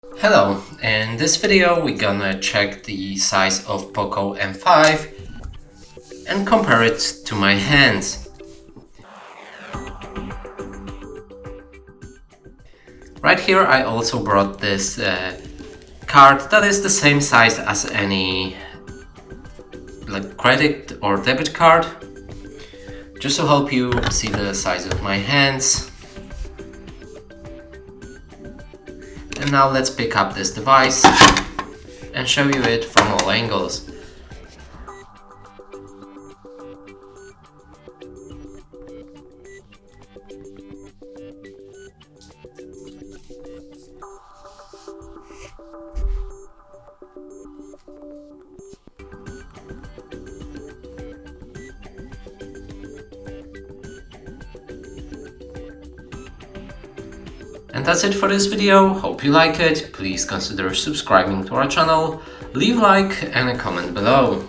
Hello, in this video we're gonna check the size of POCO M5 and compare it to my hands. Right here I also brought this card that is the same size as any credit or debit card, just to help you see the size of my hands. And now let's pick up this device and show you it from all angles. And that's it for this video. Hope you like it. Please consider subscribing to our channel, leave a like and a comment below.